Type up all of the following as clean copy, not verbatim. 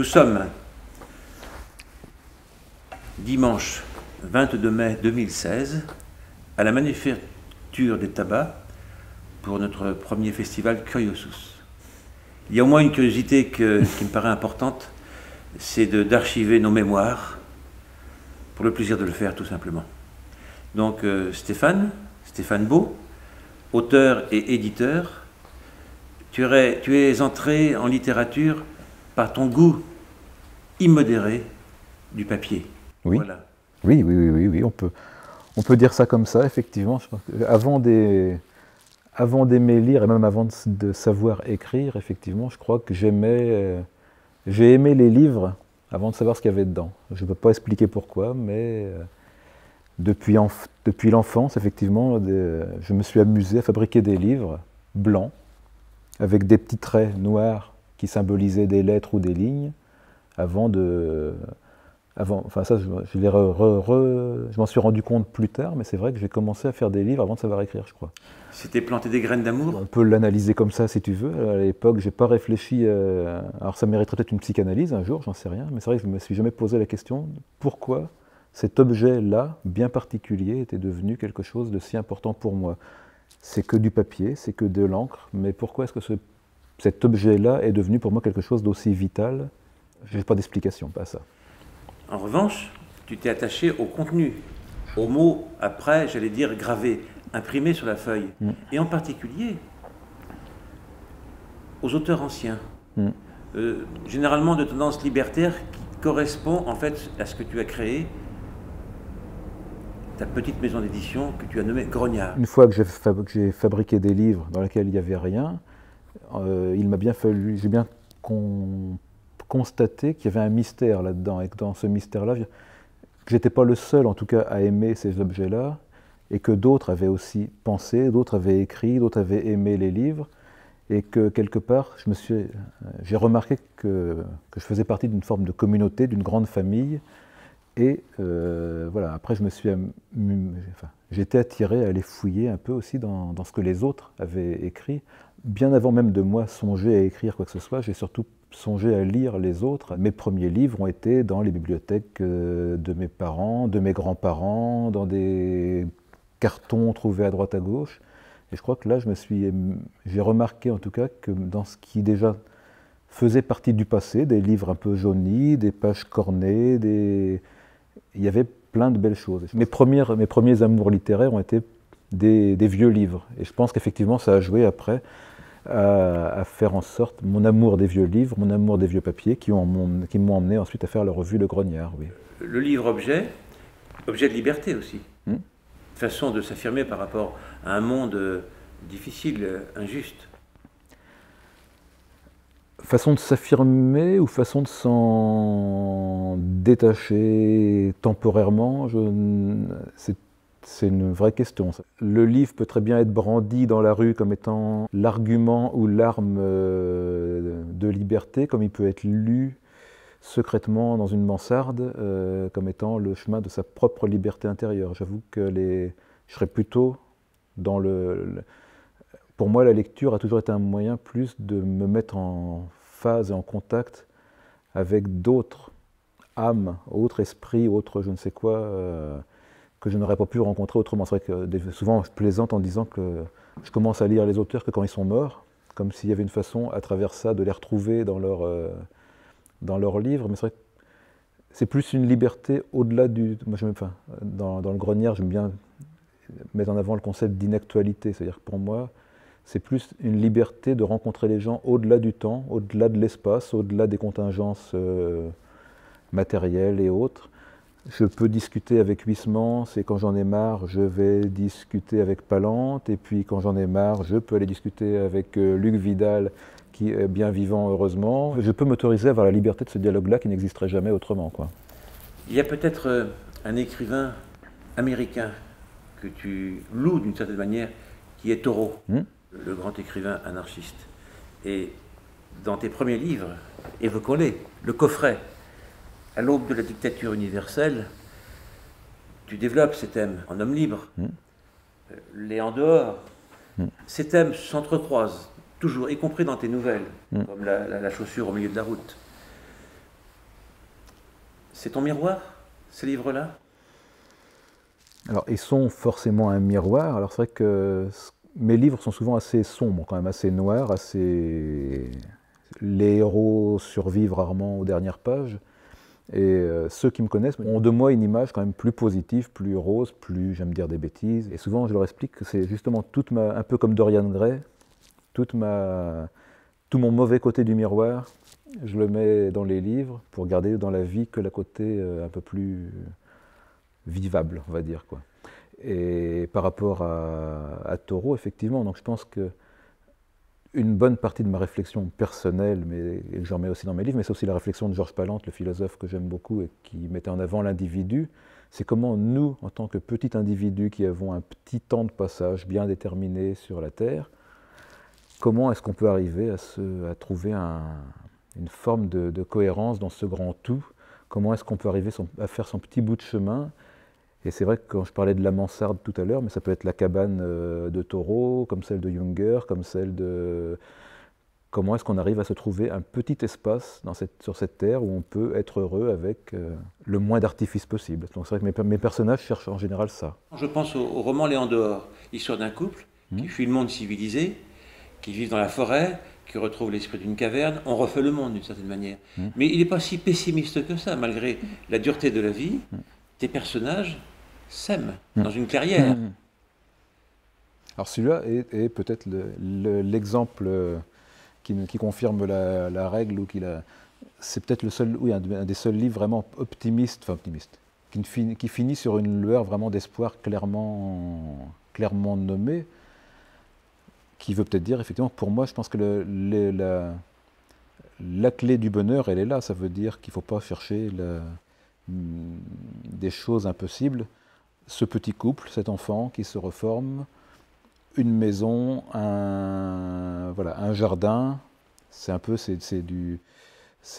Nous sommes dimanche 22 mai 2016 à la Manufacture des Tabacs pour notre premier festival Curiosus. Il y a au moins une curiosité qui me paraît importante, c'est d'archiver nos mémoires pour le plaisir de le faire tout simplement. Donc Stéphane Beau, auteur et éditeur, tu es entré en littérature par ton goût immodéré du papier. Oui, voilà. oui, on peut dire ça comme ça, effectivement. Je pense que avant d'aimer lire et même avant de savoir écrire, effectivement, je crois que j'ai aimé les livres avant de savoir ce qu'il y avait dedans. Je ne peux pas expliquer pourquoi, mais depuis l'enfance, effectivement, je me suis amusé à fabriquer des livres blancs avec des petits traits noirs qui symbolisaient des lettres ou des lignes, enfin ça, je m'en suis rendu compte plus tard, mais c'est vrai que j'ai commencé à faire des livres avant de savoir écrire, je crois. C'était planter des graines d'amour? On peut l'analyser comme ça si tu veux. À l'époque, j'ai pas réfléchi. Alors ça mériterait peut-être une psychanalyse un jour, j'en sais rien, mais c'est vrai que je me suis jamais posé la question pourquoi cet objet-là, bien particulier, était devenu quelque chose de si important pour moi. C'est que du papier, c'est que de l'encre, mais pourquoi est-ce que cet objet-là est devenu pour moi quelque chose d'aussi vital? Je n'ai pas d'explication, pas ça. En revanche, tu t'es attaché au contenu, aux mots après, j'allais dire gravés, imprimés sur la feuille, et en particulier aux auteurs anciens, généralement de tendance libertaire qui correspond en fait à ce que tu as créé, ta petite maison d'édition que tu as nommée Grognard. Une fois que j'ai fabriqué des livres dans lesquels il n'y avait rien, il m'a bien fallu, j'ai bien constaté qu'il y avait un mystère là-dedans, et que dans ce mystère-là, que j'étais pas le seul en tout cas à aimer ces objets-là, et que d'autres avaient aussi pensé, d'autres avaient écrit, d'autres avaient aimé les livres, et que quelque part, j'ai remarqué que je faisais partie d'une forme de communauté, d'une grande famille, et voilà, après j'ai été attiré à aller fouiller un peu aussi dans ce que les autres avaient écrit. Bien avant même de moi songer à écrire quoi que ce soit, j'ai surtout songé à lire les autres. Mes premiers livres ont été dans les bibliothèques de mes parents, de mes grands-parents, dans des cartons trouvés à droite à gauche. Et je crois que là, j'ai remarqué en tout cas que dans ce qui déjà faisait partie du passé, des livres un peu jaunis, des pages cornées, il y avait plein de belles choses. Mes premiers amours littéraires ont été des vieux livres. Et je pense qu'effectivement, ça a joué après à faire en sorte mon amour des vieux livres, mon amour des vieux papiers, qui m'ont emmené ensuite à faire la revue Le Grognard. Oui. Le livre objet de liberté aussi. Façon de s'affirmer par rapport à un monde difficile, injuste. Façon de s'affirmer ou façon de s'en détacher temporairement, c'est une vraie question. Le livre peut très bien être brandi dans la rue comme étant l'argument ou l'arme de liberté, comme il peut être lu secrètement dans une mansarde comme étant le chemin de sa propre liberté intérieure. J'avoue que je serais plutôt dans Pour moi, la lecture a toujours été un moyen plus de me mettre en phase et en contact avec d'autres âmes, autres esprits, autres je ne sais quoi, que je n'aurais pas pu rencontrer autrement. C'est vrai que souvent je plaisante en disant que je commence à lire les auteurs que quand ils sont morts, comme s'il y avait une façon à travers ça de les retrouver dans leurs livres. Mais c'est vrai que c'est plus une liberté au-delà du... Moi, dans le Grognard, j'aime bien mettre en avant le concept d'inactualité. C'est-à-dire que pour moi, c'est plus une liberté de rencontrer les gens au-delà du temps, au-delà de l'espace, au-delà des contingences matérielles et autres. Je peux discuter avec Huysmans, et quand j'en ai marre, je vais discuter avec Palante, et puis quand j'en ai marre, je peux aller discuter avec Luc Vidal, qui est bien vivant heureusement. Je peux m'autoriser à avoir la liberté de ce dialogue-là qui n'existerait jamais autrement, quoi. Il y a peut-être un écrivain américain que tu loues d'une certaine manière, qui est Thoreau, le grand écrivain anarchiste. Et dans tes premiers livres, évoquons-les, Le Coffret, à l'aube de la dictature universelle, tu développes ces thèmes en homme libre, les en dehors. Ces thèmes s'entrecroisent toujours, y compris dans tes nouvelles, comme la chaussure au milieu de la route. C'est ton miroir, ces livres-là? Alors, ils sont forcément un miroir. Alors, c'est vrai que mes livres sont souvent assez sombres, quand même assez noirs, assez... Les héros survivent rarement aux dernières pages. Et ceux qui me connaissent ont de moi une image quand même plus positive, plus rose, plus, j'aime dire des bêtises. Et souvent, je leur explique que c'est justement un peu comme Dorian Gray, tout mon mauvais côté du miroir, je le mets dans les livres pour garder dans la vie que le côté un peu plus vivable, on va dire, quoi. Et par rapport à Thoreau, effectivement, donc je pense que une bonne partie de ma réflexion personnelle, et que j'en mets aussi dans mes livres, mais c'est aussi la réflexion de Georges Palante, le philosophe que j'aime beaucoup et qui mettait en avant l'individu, c'est comment nous, en tant que petit individu qui avons un petit temps de passage bien déterminé sur la Terre, comment est-ce qu'on peut arriver à trouver une forme de cohérence dans ce grand tout? Comment est-ce qu'on peut arriver à faire son petit bout de chemin? Et c'est vrai que quand je parlais de la mansarde tout à l'heure, mais ça peut être la cabane de Thoreau, comme celle de Junger, comme celle de... Comment est-ce qu'on arrive à se trouver un petit espace sur cette terre où on peut être heureux avec le moins d'artifice possible? Donc c'est vrai que mes personnages cherchent en général ça. Je pense au roman Les En dehors, histoire d'un couple qui fuit le monde civilisé, qui vit dans la forêt, qui retrouve l'esprit d'une caverne. On refait le monde d'une certaine manière. Mais il n'est pas si pessimiste que ça, malgré la dureté de la vie. Tes personnages s'aiment dans une clairière. Alors celui-là est peut-être l'exemple qui confirme la règle, ou c'est peut-être un des seuls livres vraiment optimistes, qui finit sur une lueur vraiment d'espoir clairement nommée, qui veut peut-être dire, effectivement, pour moi, je pense que la clé du bonheur, elle est là. Ça veut dire qu'il ne faut pas chercher des choses impossibles. Ce petit couple, cet enfant qui se reforme, une maison, un jardin, c'est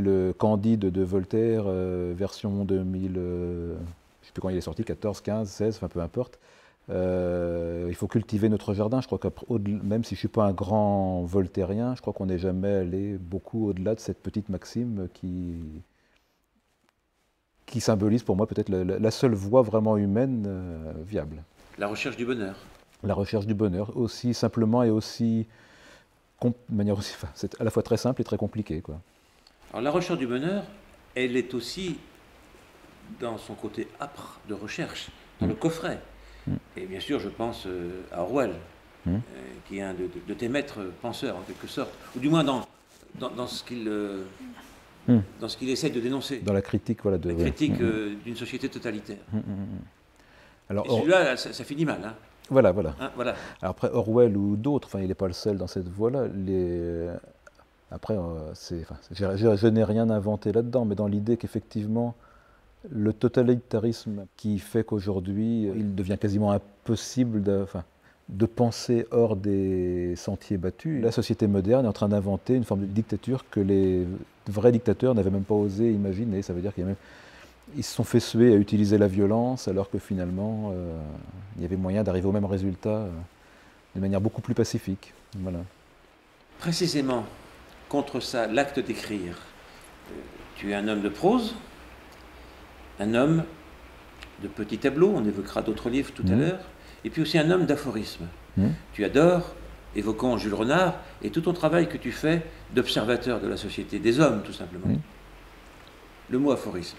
le Candide de Voltaire, version 2000, je ne sais plus quand il est sorti, 14, 15, 16, enfin peu importe. Il faut cultiver notre jardin. Je crois que même si je ne suis pas un grand voltairien, je crois qu'on n'est jamais allé beaucoup au-delà de cette petite maxime qui symbolise pour moi peut-être la seule voie vraiment humaine viable. La recherche du bonheur. La recherche du bonheur, aussi simplement et aussi, c'est à la fois très simple et très compliqué, quoi. Alors la recherche du bonheur, elle est aussi dans son côté âpre de recherche, dans le coffret. Et bien sûr, je pense à Orwell, qui est un de tes maîtres penseurs, en quelque sorte, ou du moins dans ce qu'il essaie de dénoncer. Dans la critique, voilà. La critique d'une société totalitaire. Alors, et celui-là, ça finit mal. Hein. Voilà. Hein, voilà. Alors après, Orwell ou d'autres, il n'est pas le seul dans cette voie-là. Après, je n'ai rien inventé là-dedans, mais dans l'idée qu'effectivement, le totalitarisme qui fait qu'aujourd'hui, il devient quasiment impossible de penser hors des sentiers battus. La société moderne est en train d'inventer une forme de dictature que les vrais dictateurs n'avaient même pas osé imaginer. Ça veut dire qu'ils se sont fait suer à utiliser la violence, alors que finalement, il y avait moyen d'arriver au même résultat de manière beaucoup plus pacifique. Voilà. Précisément, contre ça, l'acte d'écrire, tu es un homme de prose, un homme de petits tableaux, on évoquera d'autres livres tout à l'heure, et puis aussi un homme d'aphorisme. Tu adores, évoquons Jules Renard, et tout ton travail que tu fais d'observateur de la société, des hommes tout simplement. Le mot aphorisme,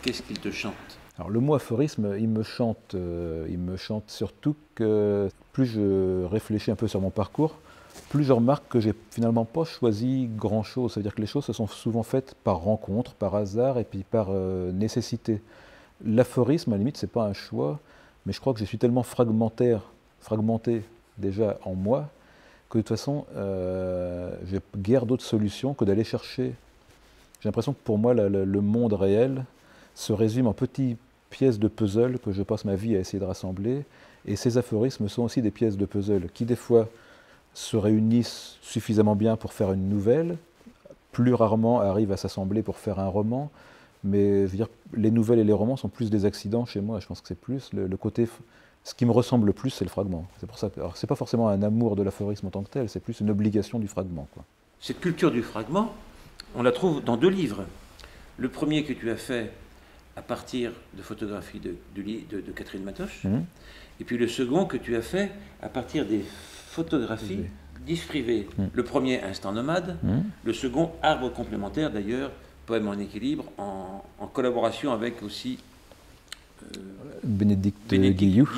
qu'est-ce qu'il te chante? Alors le mot aphorisme, il me chante surtout que plus je réfléchis un peu sur mon parcours, plus je remarque que j'ai finalement pas choisi grand-chose. C'est-à-dire que les choses se sont souvent faites par rencontre, par hasard et puis par nécessité. L'aphorisme, à la limite, c'est pas un choix, mais je crois que je suis tellement fragmenté déjà en moi, que de toute façon, j'ai guère d'autres solutions que d'aller chercher. J'ai l'impression que pour moi, le monde réel se résume en petites pièces de puzzle que je passe ma vie à essayer de rassembler. Et ces aphorismes sont aussi des pièces de puzzle qui, des fois, se réunissent suffisamment bien pour faire une nouvelle, plus rarement arrivent à s'assembler pour faire un roman. Mais je veux dire, les nouvelles et les romans sont plus des accidents chez moi. Je pense que c'est plus le côté... Ce qui me ressemble le plus, c'est le fragment. C'est pour ça. Alors, c'est pas forcément un amour de l'aphorisme en tant que tel, c'est plus une obligation du fragment, quoi. Cette culture du fragment, on la trouve dans deux livres. Le premier que tu as fait à partir de photographies de Catherine Matoche, et puis le second que tu as fait à partir des photographies d'Yves Privé. Le premier, Instant nomade, le second, Arbre complémentaire, d'ailleurs, poème en équilibre, en collaboration avec aussi Bénédicte Guillou.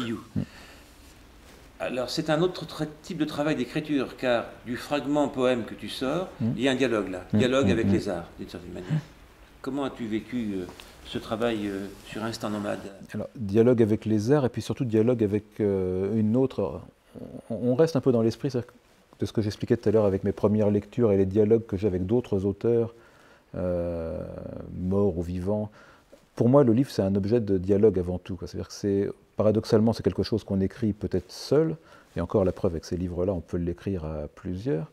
Alors c'est un autre type de travail d'écriture, car du fragment poème que tu sors, il y a un dialogue là, dialogue avec les arts, d'une certaine manière. Comment as-tu vécu ce travail sur Instant nomade? Alors, dialogue avec les arts, et puis surtout dialogue avec une autre... On reste un peu dans l'esprit de ce que j'expliquais tout à l'heure avec mes premières lectures et les dialogues que j'ai avec d'autres auteurs, morts ou vivants. Pour moi, le livre, c'est un objet de dialogue avant tout. C'est-à-dire que paradoxalement, c'est quelque chose qu'on écrit peut-être seul, et encore la preuve avec ces livres-là, on peut l'écrire à plusieurs,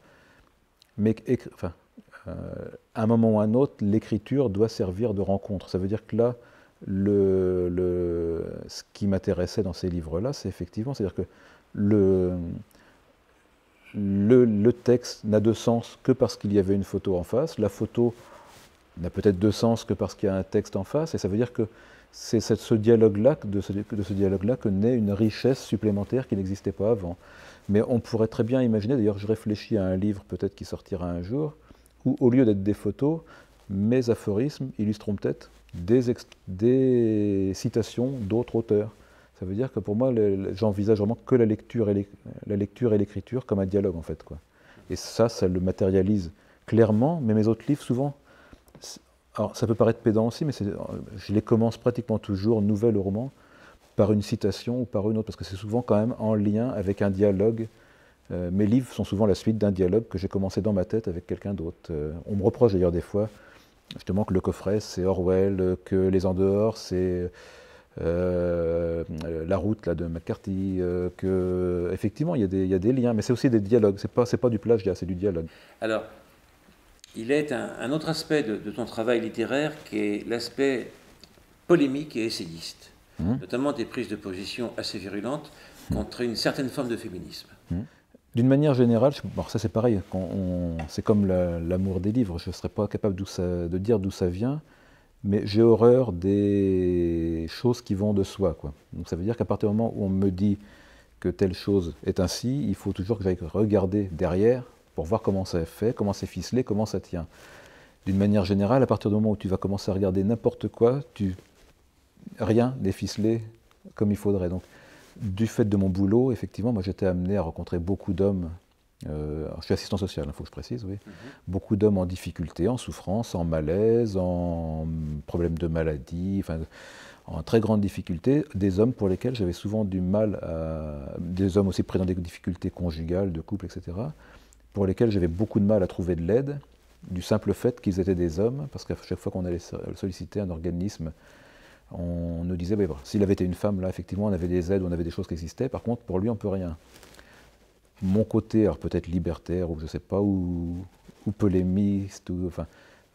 mais à un moment ou à un autre, l'écriture doit servir de rencontre. Ça veut dire que là, ce qui m'intéressait dans ces livres-là, c'est effectivement, c'est-à-dire que le texte n'a de sens que parce qu'il y avait une photo en face, la photo n'a peut-être de sens que parce qu'il y a un texte en face, et ça veut dire que c'est de ce dialogue-là que naît une richesse supplémentaire qui n'existait pas avant. Mais on pourrait très bien imaginer, d'ailleurs je réfléchis à un livre peut-être qui sortira un jour, où au lieu d'être des photos, mes aphorismes illustreront peut-être des citations d'autres auteurs. Ça veut dire que pour moi, j'envisage vraiment que la lecture et l'écriture comme un dialogue en fait, quoi. Et ça le matérialise clairement, mais mes autres livres souvent, alors ça peut paraître pédant aussi, mais je les commence pratiquement toujours, nouvel roman, par une citation ou par une autre, parce que c'est souvent quand même en lien avec un dialogue. Mes livres sont souvent la suite d'un dialogue que j'ai commencé dans ma tête avec quelqu'un d'autre. On me reproche d'ailleurs des fois, justement, que Le Coffret c'est Orwell, que Les En dehors c'est La route là, de McCarthy, que effectivement il y a des liens, mais c'est aussi des dialogues, c'est pas du plagiat, c'est du dialogue. Alors, il est un autre aspect de ton travail littéraire qui est l'aspect polémique et essayiste, notamment des prises de position assez virulentes contre une certaine forme de féminisme. D'une manière générale, bon, ça c'est pareil, c'est comme l'amour des livres, je ne serais pas capable de dire d'où ça vient, mais j'ai horreur des choses qui vont de soi, quoi. Donc ça veut dire qu'à partir du moment où on me dit que telle chose est ainsi, il faut toujours que j'aille regarder derrière pour voir comment ça est fait, comment c'est ficelé, comment ça tient. D'une manière générale, à partir du moment où tu vas commencer à regarder n'importe quoi, rien n'est ficelé comme il faudrait. Donc, du fait de mon boulot, effectivement, moi j'étais amené à rencontrer beaucoup d'hommes, je suis assistant social, il faut que je précise, oui, beaucoup d'hommes en difficulté, en souffrance, en malaise, en problème de maladie, enfin, en très grande difficulté, des hommes pour lesquels j'avais souvent du mal des hommes aussi présents des difficultés conjugales, de couple, etc., pour lesquels j'avais beaucoup de mal à trouver de l'aide, du simple fait qu'ils étaient des hommes, parce qu'à chaque fois qu'on allait solliciter un organisme, on nous disait, bah, s'il avait été une femme, là, effectivement, on avait des aides, on avait des choses qui existaient, par contre, pour lui, on ne peut rien. Mon côté, alors peut-être libertaire, ou je ne sais pas, ou polémiste, enfin,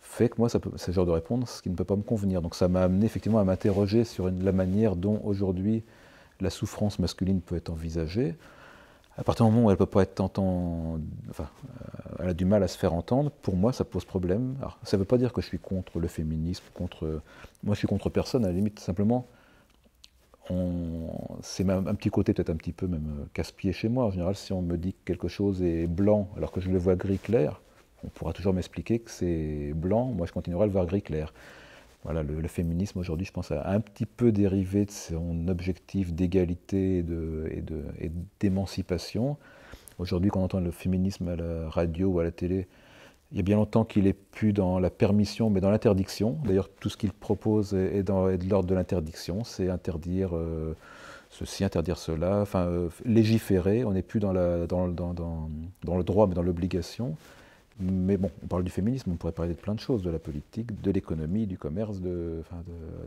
fait que moi, c'est ce genre de réponse qui ne peut pas me convenir. Donc ça m'a amené effectivement à m'interroger sur la manière dont aujourd'hui la souffrance masculine peut être envisagée. À partir du moment où elle ne peut pas être elle a du mal à se faire entendre, pour moi ça pose problème. Alors, ça ne veut pas dire que je suis contre le féminisme, moi je suis contre personne, à la limite, simplement, c'est un petit côté peut-être un petit peu même casse-pied chez moi. En général, si on me dit que quelque chose est blanc alors que je le vois gris clair, on pourra toujours m'expliquer que c'est blanc, moi je continuerai à le voir gris clair. Voilà, le féminisme aujourd'hui, je pense, a un petit peu dérivé de son objectif d'égalité et d'émancipation. Aujourd'hui, quand on entend le féminisme à la radio ou à la télé, il y a bien longtemps qu'il n'est plus dans la permission, mais dans l'interdiction. D'ailleurs, tout ce qu'il propose est de l'ordre de l'interdiction. C'est interdire ceci, interdire cela, enfin, légiférer. On n'est plus dans le droit, mais dans l'obligation. Mais bon, on parle du féminisme, on pourrait parler de plein de choses, de la politique, de l'économie, du commerce, de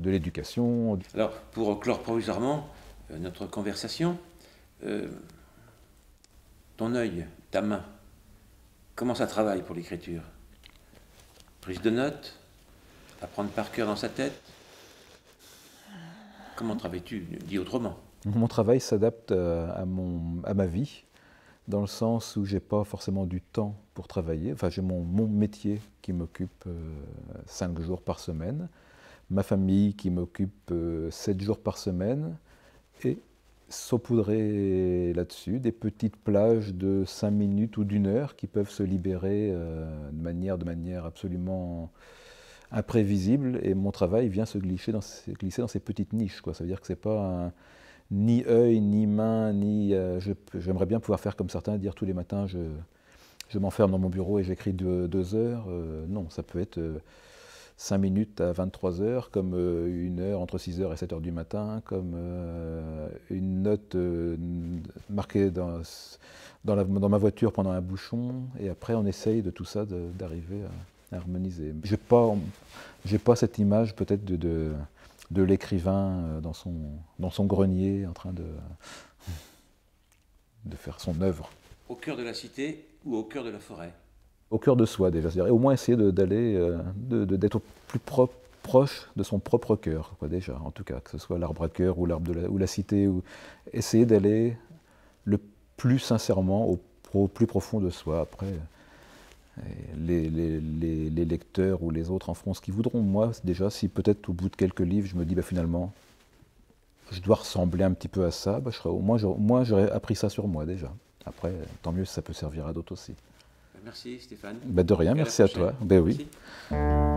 l'éducation. Alors, pour clore provisoirement notre conversation, ton œil, ta main, comment ça travaille pour l'écriture? Prise de notes? Apprendre par cœur dans sa tête? Comment travailles-tu? Dis autrement. Mon travail s'adapte à ma vie, dans le sens où j'ai pas forcément du temps pour travailler. Enfin, j'ai mon métier qui m'occupe 5 jours par semaine. ma famille qui m'occupe 7 jours par semaine, et saupoudrer là-dessus des petites plages de 5 minutes ou d'une heure qui peuvent se libérer de manière absolument imprévisible, et mon travail vient se glisser dans ces petites niches, quoi. Ça veut dire que c'est pas ni œil, ni main, ni... j'aimerais bien pouvoir faire comme certains, dire tous les matins je m'enferme dans mon bureau et j'écris 2 heures. Non, ça peut être 5 minutes à 23 heures, comme 1 heure entre 6 heures et 7 heures du matin, comme une note marquée dans ma voiture pendant un bouchon, et après on essaye de tout ça d'arriver à harmoniser. J'ai pas cette image peut-être de l'écrivain dans son grenier en train de faire son œuvre. Au cœur de la cité ou au cœur de la forêt? Au cœur de soi déjà, c'est-à-dire au moins essayer d'être au plus proche de son propre cœur, quoi, déjà, en tout cas, que ce soit l'arbre à cœur ou ou la cité, ou essayer d'aller le plus sincèrement au plus profond de soi. Après, les lecteurs ou les autres en feront ce qu'ils voudront. Moi, déjà, si peut-être au bout de quelques livres, je me dis, finalement, je dois ressembler un petit peu à ça, au moins j'aurais appris ça sur moi déjà. Après, tant mieux si ça peut servir à d'autres aussi. Merci Stéphane. De rien, merci à toi. Oui. Merci.